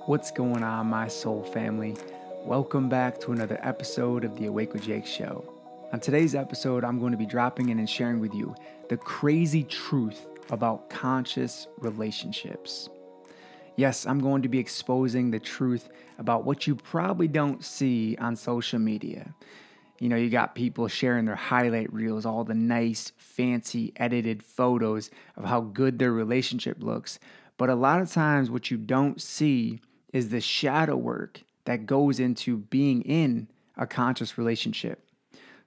What's going on, my soul family? Welcome back to another episode of the Awake with Jake show. On today's episode, I'm going to be dropping in and sharing with you the crazy truth about conscious relationships. Yes, I'm going to be exposing the truth about what you probably don't see on social media. You know, you got people sharing their highlight reels, all the nice, fancy, edited photos of how good their relationship looks. But a lot of times what you don't see is the shadow work that goes into being in a conscious relationship.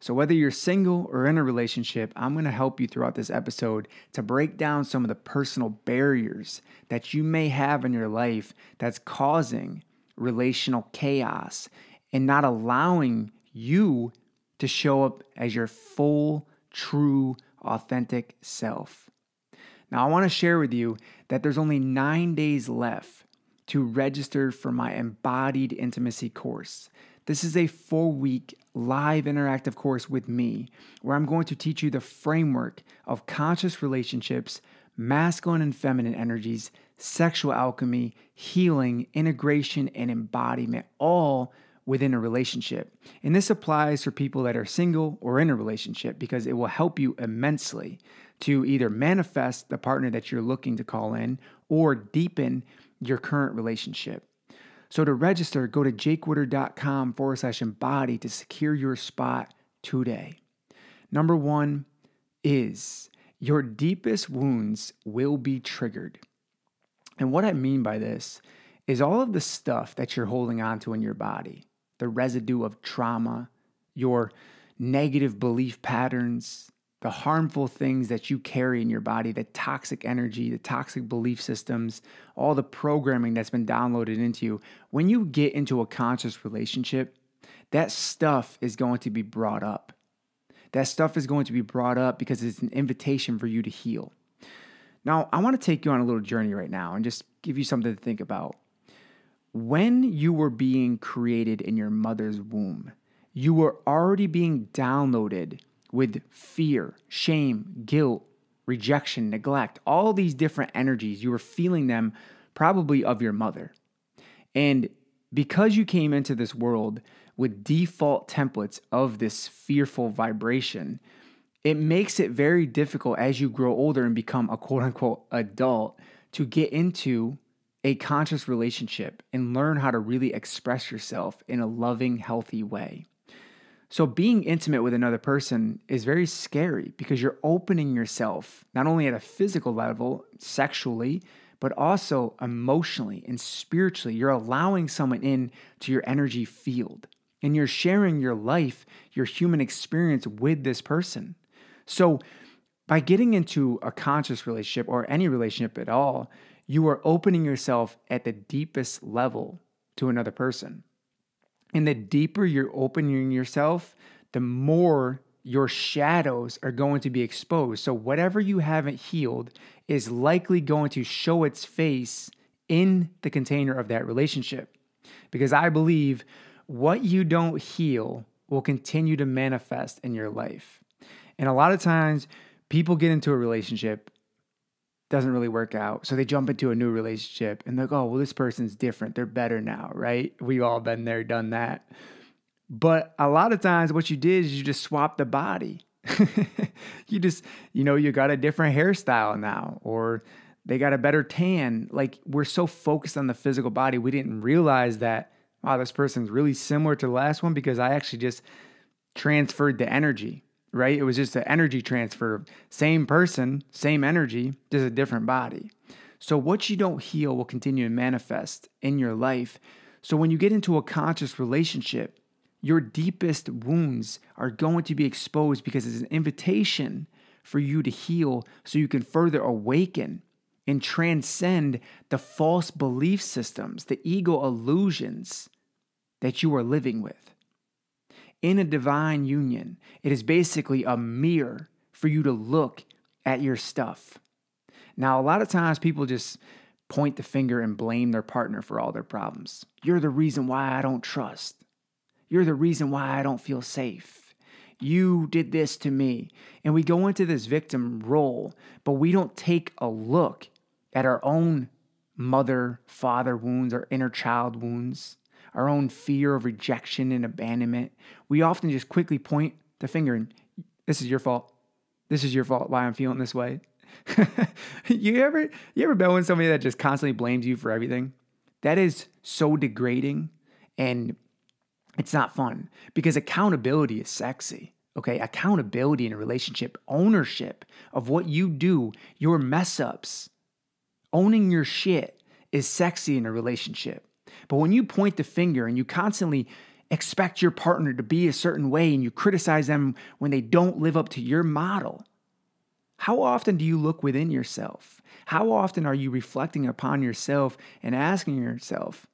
So whether you're single or in a relationship, I'm going to help you throughout this episode to break down some of the personal barriers that you may have in your life that's causing relational chaos and not allowing you to show up as your full, true, authentic self. Now, I want to share with you that there's only 9 days left to register for my Embodied Intimacy course. This is a 4-week live interactive course with me where I'm going to teach you the framework of conscious relationships, masculine and feminine energies, sexual alchemy, healing, integration, and embodiment, all within a relationship. And this applies for people that are single or in a relationship because it will help you immensely to either manifest the partner that you're looking to call in or deepen your current relationship. So to register, go to jakewoodard.com/embody to secure your spot today. Number 1 is your deepest wounds will be triggered. And what I mean by this is all of the stuff that you're holding on to in your body, the residue of trauma, your negative belief patterns, the harmful things that you carry in your body, the toxic energy, the toxic belief systems, all the programming that's been downloaded into you. When you get into a conscious relationship, that stuff is going to be brought up. That stuff is going to be brought up because it's an invitation for you to heal. Now, I want to take you on a little journey right now and just give you something to think about. When you were being created in your mother's womb, you were already being downloaded with fear, shame, guilt, rejection, neglect, all these different energies. You were feeling them probably of your mother. And because you came into this world with default templates of this fearful vibration, it makes it very difficult as you grow older and become a quote unquote adult to get into a conscious relationship and learn how to really express yourself in a loving, healthy way. So being intimate with another person is very scary because you're opening yourself not only at a physical level, sexually, but also emotionally and spiritually. You're allowing someone in to your energy field and you're sharing your life, your human experience with this person. So by getting into a conscious relationship or any relationship at all, you are opening yourself at the deepest level to another person. And the deeper you're opening yourself, the more your shadows are going to be exposed. So whatever you haven't healed is likely going to show its face in the container of that relationship. Because I believe what you don't heal will continue to manifest in your life. And a lot of times people get into a relationship, doesn't really work out. So they jump into a new relationship and they're like, oh, well, this person's different. They're better now, right? We've all been there, done that. But a lot of times what you did is you just swapped the body. You got a different hairstyle now, or they got a better tan. Like we're so focused on the physical body, we didn't realize that, wow, this person's really similar to the last one because I actually just transferred the energy. Right? It was just an energy transfer. Same person, same energy, just a different body. So what you don't heal will continue to manifest in your life. So when you get into a conscious relationship, your deepest wounds are going to be exposed because it's an invitation for you to heal so you can further awaken and transcend the false belief systems, the ego illusions that you are living with. In a divine union, it is basically a mirror for you to look at your stuff. Now, a lot of times people just point the finger and blame their partner for all their problems. You're the reason why I don't trust. You're the reason why I don't feel safe. You did this to me. And we go into this victim role, but we don't take a look at our own mother, father wounds, our inner child wounds, our own fear of rejection and abandonment, we often just quickly point the finger and this is your fault. This is your fault why I'm feeling this way. You ever been with somebody that just constantly blames you for everything? That is so degrading and it's not fun because accountability is sexy. Okay, accountability in a relationship, ownership of what you do, your mess ups, owning your shit is sexy in a relationship. But when you point the finger and you constantly expect your partner to be a certain way and you criticize them when they don't live up to your model, how often do you look within yourself? How often are you reflecting upon yourself and asking yourself,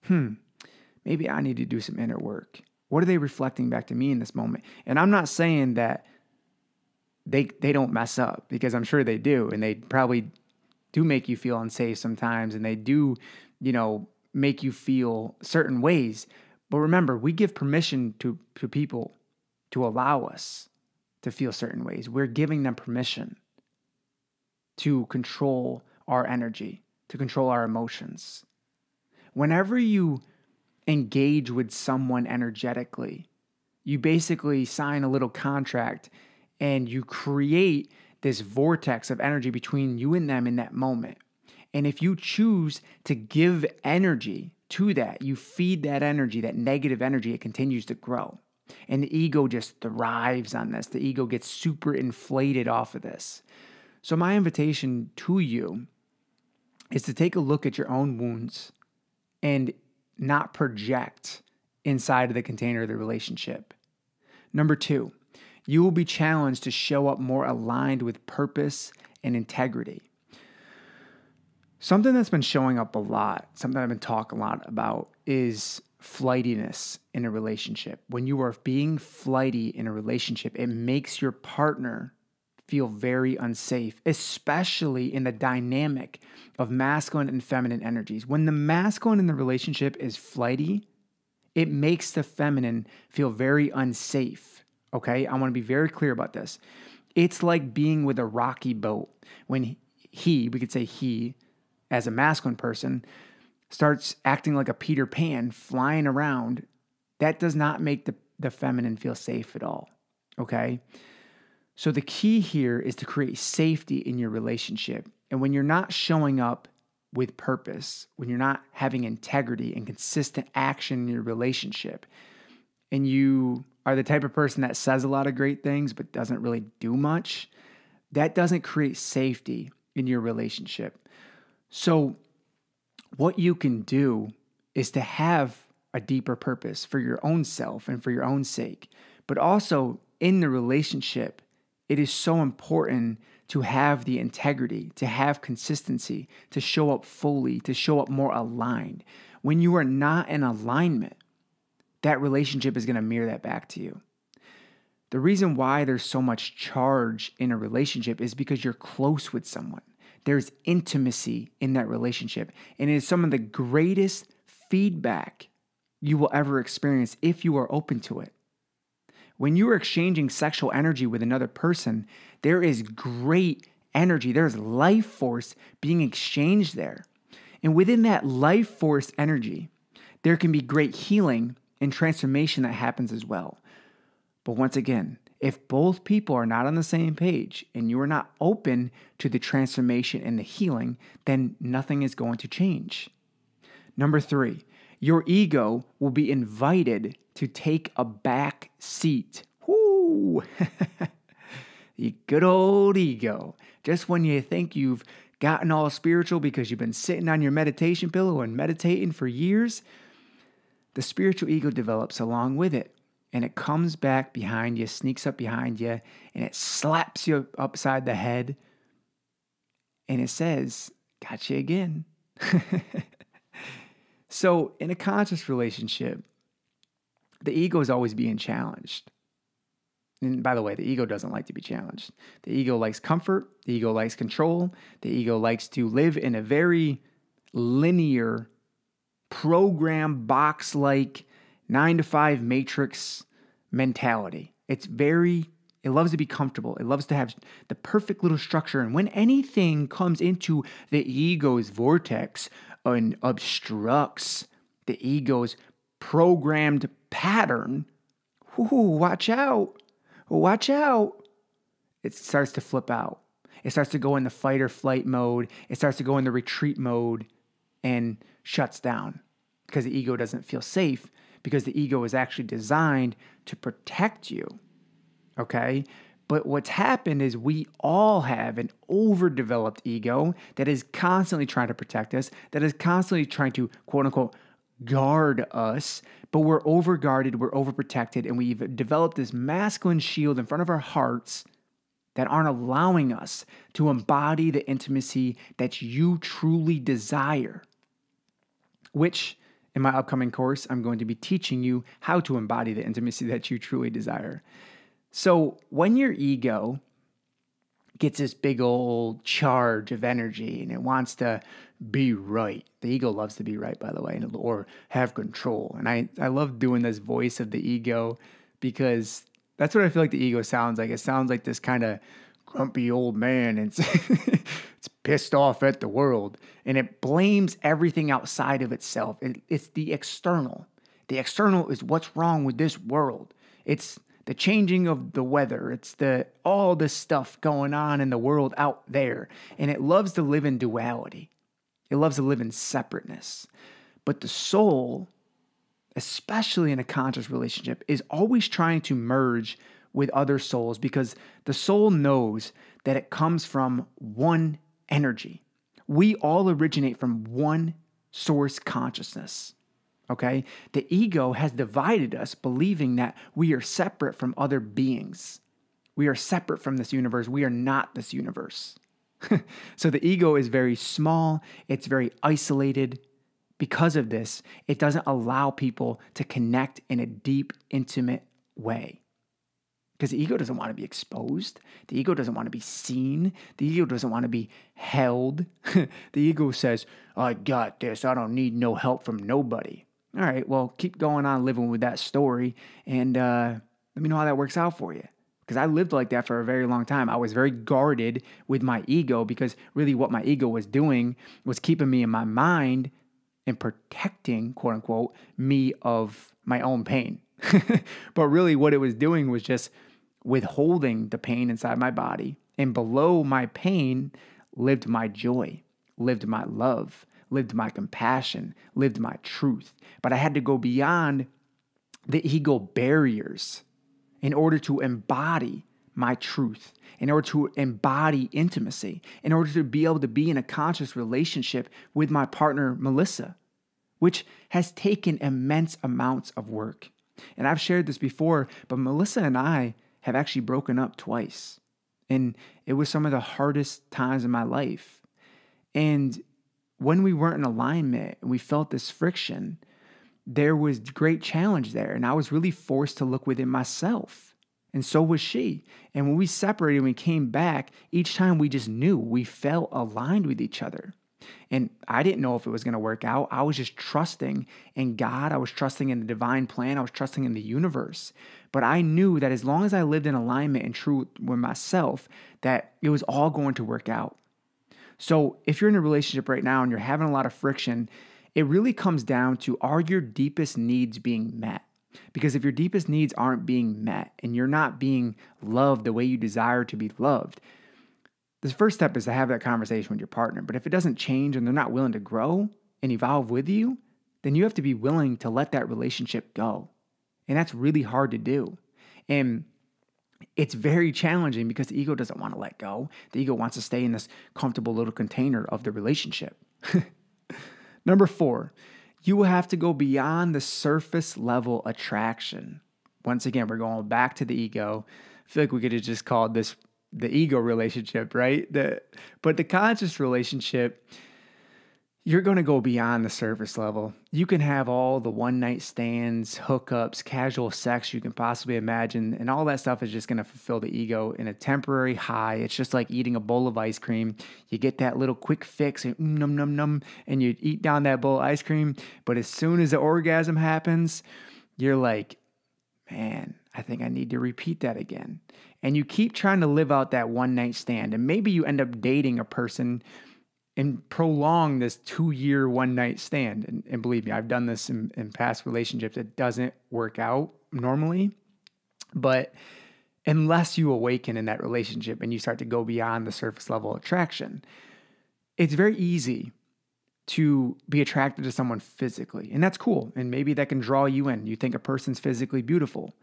maybe I need to do some inner work? What are they reflecting back to me in this moment? And I'm not saying that they don't mess up because I'm sure they do. And they probably do make you feel unsafe sometimes. And they do, make you feel certain ways. But remember, we give permission to people to allow us to feel certain ways. We're giving them permission to control our energy, to control our emotions. Whenever you engage with someone energetically, you basically sign a little contract and you create this vortex of energy between you and them in that moment. And if you choose to give energy to that, you feed that energy, that negative energy, it continues to grow. And the ego just thrives on this. The ego gets super inflated off of this. So my invitation to you is to take a look at your own wounds and not project inside of the container of the relationship. Number 2, you will be challenged to show up more aligned with purpose and integrity. Something that's been showing up a lot, something I've been talking a lot about is flightiness in a relationship. When you are being flighty in a relationship, it makes your partner feel very unsafe, especially in the dynamic of masculine and feminine energies. When the masculine in the relationship is flighty, it makes the feminine feel very unsafe. Okay? I want to be very clear about this. It's like being with a rocky boat. When we could say he, as a masculine person, starts acting like a Peter Pan, flying around, that does not make the feminine feel safe at all. Okay? So the key here is to create safety in your relationship. And when you're not showing up with purpose, when you're not having integrity and consistent action in your relationship, and you are the type of person that says a lot of great things but doesn't really do much, that doesn't create safety in your relationship. So what you can do is to have a deeper purpose for your own self and for your own sake, but also in the relationship, it is so important to have the integrity, to have consistency, to show up fully, to show up more aligned. When you are not in alignment, that relationship is going to mirror that back to you. The reason why there's so much charge in a relationship is because you're close with someone. There's intimacy in that relationship, and it is some of the greatest feedback you will ever experience if you are open to it. When you are exchanging sexual energy with another person, there is great energy. There's life force being exchanged there. And within that life force energy, there can be great healing and transformation that happens as well. But once again, if both people are not on the same page and you are not open to the transformation and the healing, then nothing is going to change. Number 3, your ego will be invited to take a back seat. Woo! The good old ego. Just when you think you've gotten all spiritual because you've been sitting on your meditation pillow and meditating for years, the spiritual ego develops along with it. And it comes back behind you, sneaks up behind you, and it slaps you upside the head. And it says, got you again. So in a conscious relationship, the ego is always being challenged. And by the way, the ego doesn't like to be challenged. The ego likes comfort. The ego likes control. The ego likes to live in a very linear, program box-like 9-to-5 matrix mentality. It's It loves to be comfortable. It loves to have the perfect little structure. And when anything comes into the ego's vortex and obstructs the ego's programmed pattern, watch out. Watch out. It starts to flip out. It starts to go in the fight or flight mode. It starts to go in the retreat mode and shuts down because the ego doesn't feel safe, because the ego is actually designed to protect you. Okay? But what's happened is we all have an overdeveloped ego that is constantly trying to protect us, that is constantly trying to, quote unquote, guard us, but we're overguarded, we're overprotected, and we've developed this masculine shield in front of our hearts that aren't allowing us to embody the intimacy that you truly desire, which in my upcoming course, I'm going to be teaching you how to embody the intimacy that you truly desire. So when your ego gets this big old charge of energy and it wants to be right. The ego loves to be right, by the way, or have control. And I love doing this voice of the ego because that's what I feel like the ego sounds like. It sounds like this kind of grumpy old man and it's pissed off at the world and it blames everything outside of itself. It's the external. The external is what's wrong with this world. It's the changing of the weather. It's all the stuff going on in the world out there. And it loves to live in duality. It loves to live in separateness. But the soul, especially in a conscious relationship, is always trying to merge with other souls because the soul knows that it comes from one energy. We all originate from one source consciousness. Okay? The ego has divided us, believing that we are separate from other beings. We are separate from this universe. We are not this universe. So the ego is very small. It's very isolated. Because of this, it doesn't allow people to connect in a deep, intimate way. Because the ego doesn't want to be exposed. The ego doesn't want to be seen. The ego doesn't want to be held. The ego says, I got this. I don't need no help from nobody. All right, well, keep going on living with that story and let me know how that works out for you. Because I lived like that for a very long time. I was very guarded with my ego because really what my ego was doing was keeping me in my mind and protecting, quote unquote, me of my own pain. But really what it was doing was just withholding the pain inside my body. And below my pain lived my joy, lived my love, lived my compassion, lived my truth. But I had to go beyond the ego barriers in order to embody my truth, in order to embody intimacy, in order to be able to be in a conscious relationship with my partner, Melissa, which has taken immense amounts of work. And I've shared this before, but Melissa and I have actually broken up twice. And it was some of the hardest times in my life. And when we weren't in alignment and we felt this friction, there was great challenge there. And I was really forced to look within myself. And so was she. And when we separated and we came back, each time we just knew we felt aligned with each other. And I didn't know if it was going to work out. I was just trusting in God. I was trusting in the divine plan. I was trusting in the universe. But I knew that as long as I lived in alignment and true with myself, that it was all going to work out. So if you're in a relationship right now and you're having a lot of friction, it really comes down to, are your deepest needs being met? Because if your deepest needs aren't being met and you're not being loved the way you desire to be loved, the first step is to have that conversation with your partner. But if it doesn't change and they're not willing to grow and evolve with you, then you have to be willing to let that relationship go. And that's really hard to do. And it's very challenging because the ego doesn't want to let go. The ego wants to stay in this comfortable little container of the relationship. Number 4, you will have to go beyond the surface level attraction. Once again, we're going back to the ego. I feel like we could have just called this the ego relationship, right? But the conscious relationship, you're going to go beyond the surface level. You can have all the one-night stands, hookups, casual sex you can possibly imagine, and all that stuff is just going to fulfill the ego in a temporary high. It's just like eating a bowl of ice cream. You get that little quick fix, and num, num, num, and you eat down that bowl of ice cream, but as soon as the orgasm happens, you're like, man, I think I need to repeat that again. and you keep trying to live out that one night stand, and maybe you end up dating a person and prolong this 2-year one night stand. And believe me, I've done this in past relationships. It doesn't work out normally, but unless you awaken in that relationship and you start to go beyond the surface level attraction, it's very easy to be attracted to someone physically. And that's cool. And maybe that can draw you in. You think a person's physically beautiful,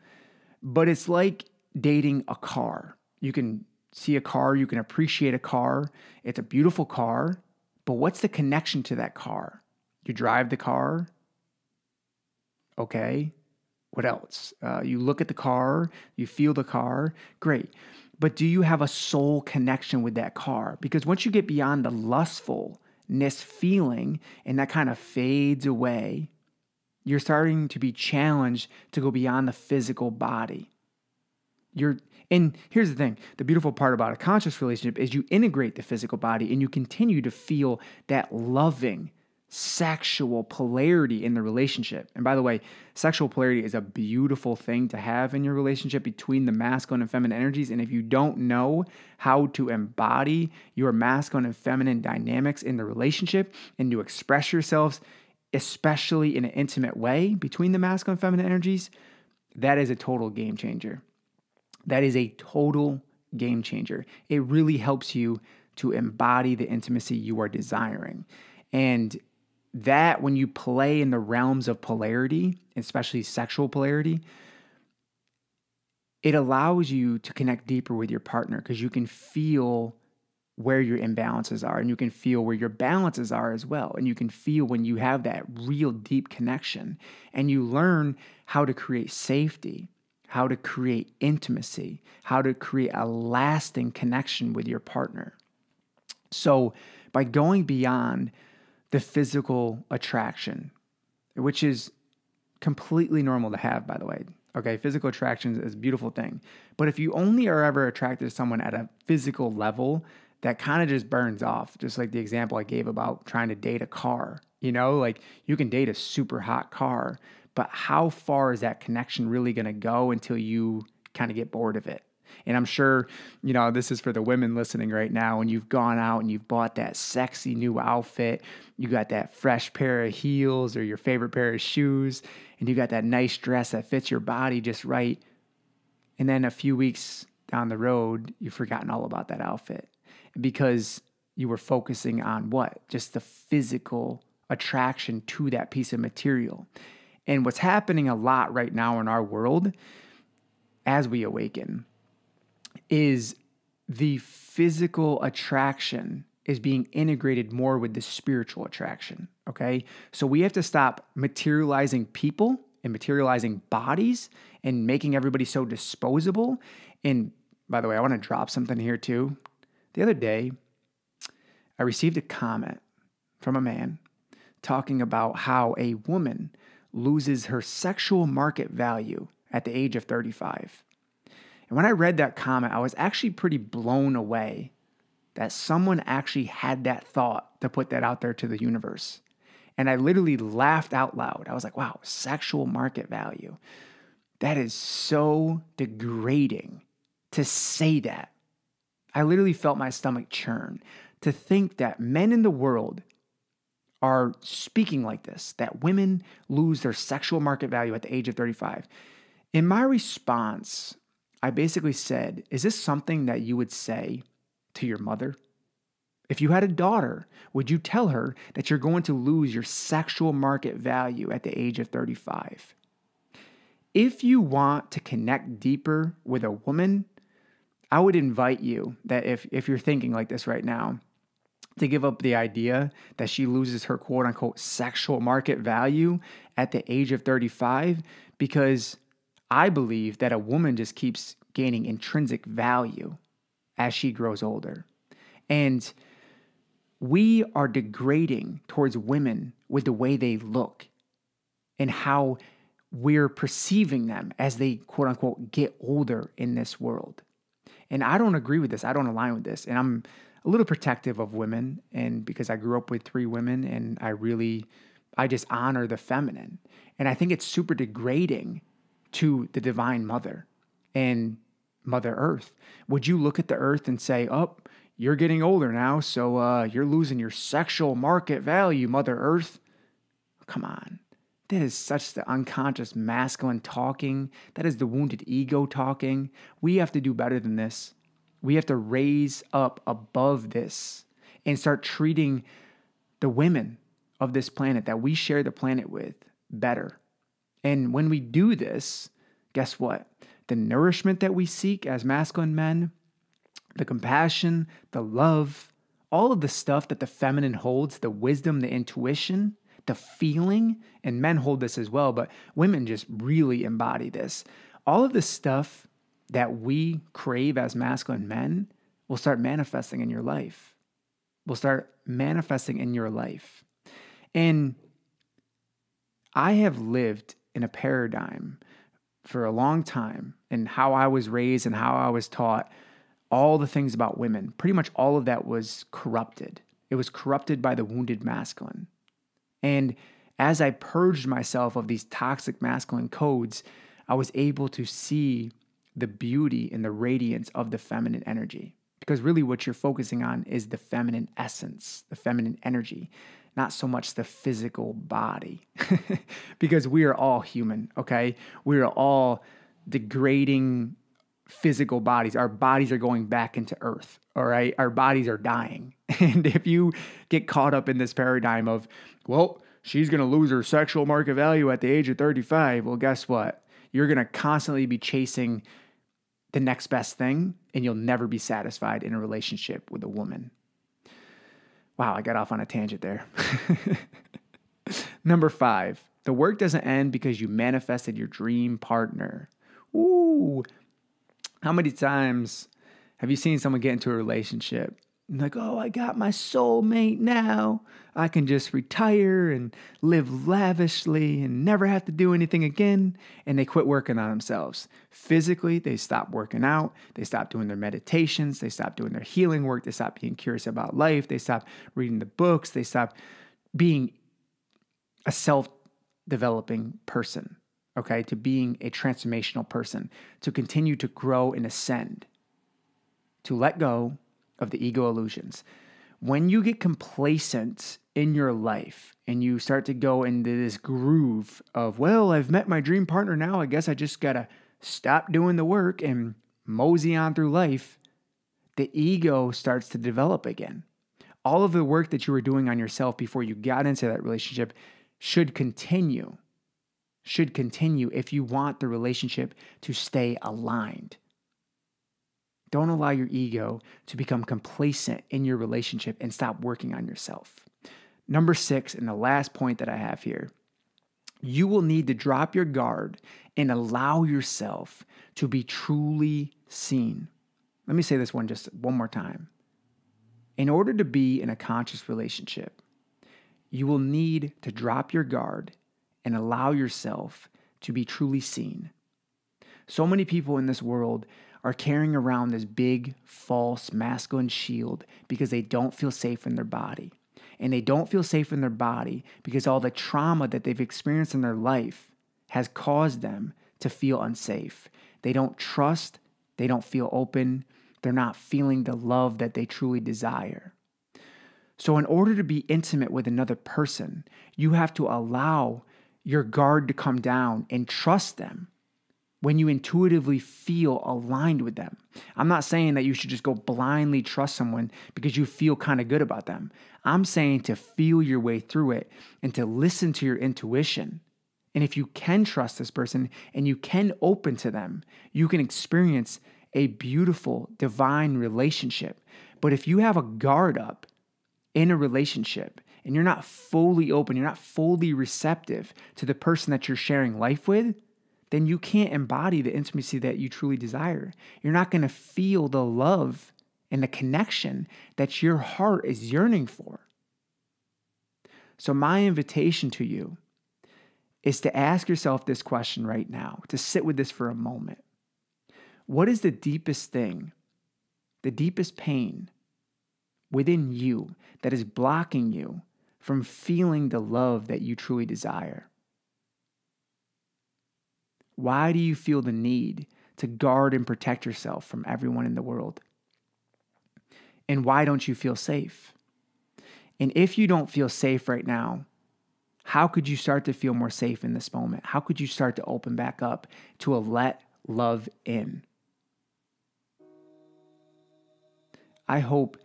but it's like dating a car. You can see a car, you can appreciate a car. It's a beautiful car, but what's the connection to that car? You drive the car. Okay. What else? You look at the car, you feel the car. Great. But do you have a soul connection with that car? Because once you get beyond the lustfulness feeling and that kind of fades away, you're starting to be challenged to go beyond the physical body. And here's the thing, the beautiful part about a conscious relationship is you integrate the physical body and you continue to feel that loving sexual polarity in the relationship. And by the way, sexual polarity is a beautiful thing to have in your relationship between the masculine and feminine energies. And if you don't know how to embody your masculine and feminine dynamics in the relationship and to express yourselves, especially in an intimate way between the masculine and feminine energies, that is a total game changer. That is a total game changer. It really helps you to embody the intimacy you are desiring. And that when you play in the realms of polarity, especially sexual polarity, it allows you to connect deeper with your partner because you can feel where your imbalances are and you can feel where your balances are as well. And you can feel when you have that real deep connection and you learn how to create safety, how to create intimacy, how to create a lasting connection with your partner. So by going beyond the physical attraction, which is completely normal to have, by the way. Okay, physical attraction is a beautiful thing. But if you only are ever attracted to someone at a physical level, that kind of just burns off. Just like the example I gave about trying to date a car. Like you can date a super hot car, but how far is that connection really going to go until you kind of get bored of it? And I'm sure, this is for the women listening right now, and you've gone out and you've bought that sexy new outfit, you got that fresh pair of heels or your favorite pair of shoes, and you got that nice dress that fits your body just right. And then a few weeks down the road, you've forgotten all about that outfit because you were focusing on what? Just the physical attraction to that piece of material. And what's happening a lot right now in our world as we awaken is the physical attraction is being integrated more with the spiritual attraction, okay? So we have to stop materializing people and materializing bodies and making everybody so disposable. And by the way, I want to drop something here too. The other day, I received a comment from a man talking about how a woman loses her sexual market value at the age of 35. And when I read that comment, I was actually pretty blown away that someone actually had that thought to put that out there to the universe. And I literally laughed out loud. I was like, wow, sexual market value. That is so degrading to say that. I literally felt my stomach churn to think that men in the world are speaking like this, that women lose their sexual market value at the age of 35. In my response, I basically said, is this something that you would say to your mother? If you had a daughter, would you tell her that you're going to lose your sexual market value at the age of 35? If you want to connect deeper with a woman, I would invite you that if you're thinking like this right now, to give up the idea that she loses her quote unquote sexual market value at the age of 35, because I believe that a woman just keeps gaining intrinsic value as she grows older. And we are degrading towards women with the way they look and how we're perceiving them as they quote unquote get older in this world. And I don't agree with this. I don't align with this. And I'm a little protective of women, and because I grew up with 3 women and I just honor the feminine. And I think it's super degrading to the divine mother. And Mother Earth? Would you look at the earth and say, oh, you're getting older now, so you're losing your sexual market value, Mother Earth? Come on. That is such the unconscious masculine talking. That is the wounded ego talking. We have to do better than this. We have to raise up above this and start treating the women of this planet that we share the planet with better. And when we do this, guess what? The nourishment that we seek as masculine men, the compassion, the love, all of the stuff that the feminine holds, the wisdom, the intuition, the feeling, and men hold this as well, but women just really embody this. All of the stuff that we crave as masculine men will start manifesting in your life. Will start manifesting in your life. And I have lived in a paradigm for a long time, and how I was raised and how I was taught all the things about women. Pretty much all of that was corrupted. It was corrupted by the wounded masculine. And as I purged myself of these toxic masculine codes, I was able to see the beauty and the radiance of the feminine energy. Because really what you're focusing on is the feminine essence, the feminine energy, not so much the physical body. Because we are all human, okay? We are all degrading physical bodies. Our bodies are going back into earth, all right? Our bodies are dying. And if you get caught up in this paradigm of, well, she's going to lose her sexual market value at the age of 35, well, guess what? You're going to constantly be chasing the next best thing, and you'll never be satisfied in a relationship with a woman. Wow, I got off on a tangent there. Number 5, the work doesn't end because you manifested your dream partner. Ooh, how many times have you seen someone get into a relationship and like, oh, I got my soulmate now. I can just retire and live lavishly and never have to do anything again. And they quit working on themselves. Physically, they stop working out. They stop doing their meditations. They stop doing their healing work. They stop being curious about life. They stop reading the books. They stop being a self-developing person, okay, to being a transformational person, to continue to grow and ascend, to let go of the ego illusions. When you get complacent in your life and you start to go into this groove of, well, I've met my dream partner now, I guess I just got to stop doing the work and mosey on through life, the ego starts to develop again. All of the work that you were doing on yourself before you got into that relationship should continue if you want the relationship to stay aligned. Don't allow your ego to become complacent in your relationship and stop working on yourself. Number 6, and the last point that I have here, you will need to drop your guard and allow yourself to be truly seen. Let me say this one just one more time. In order to be in a conscious relationship, you will need to drop your guard and allow yourself to be truly seen. So many people in this world are carrying around this big, false, masculine shield because they don't feel safe in their body. And they don't feel safe in their body because all the trauma that they've experienced in their life has caused them to feel unsafe. They don't trust, they don't feel open, they're not feeling the love that they truly desire. So in order to be intimate with another person, you have to allow your guard to come down and trust them when you intuitively feel aligned with them. I'm not saying that you should just go blindly trust someone because you feel kind of good about them. I'm saying to feel your way through it and to listen to your intuition. And if you can trust this person and you can open to them, you can experience a beautiful, divine relationship. But if you have a guard up in a relationship and you're not fully open, you're not fully receptive to the person that you're sharing life with, then you can't embody the intimacy that you truly desire. You're not going to feel the love and the connection that your heart is yearning for. So my invitation to you is to ask yourself this question right now, to sit with this for a moment. What is the deepest thing, the deepest pain within you that is blocking you from feeling the love that you truly desire? Why do you feel the need to guard and protect yourself from everyone in the world? And why don't you feel safe? And if you don't feel safe right now, how could you start to feel more safe in this moment? How could you start to open back up to let love in? I hope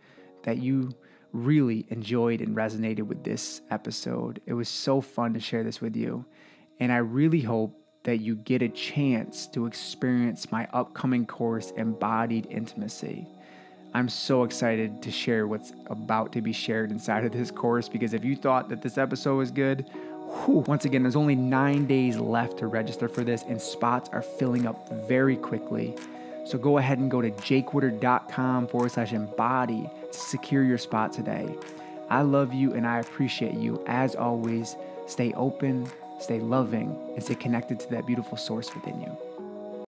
that you really enjoyed and resonated with this episode. It was so fun to share this with you. And I really hope that you get a chance to experience my upcoming course, Embodied Intimacy. I'm so excited to share what's about to be shared inside of this course, because if you thought that this episode was good, once again, there's only 9 days left to register for this, and spots are filling up very quickly. So go ahead and go to jakewoodard.com/embody to secure your spot today. I love you and I appreciate you. As always, stay open, stay loving, and stay connected to that beautiful source within you.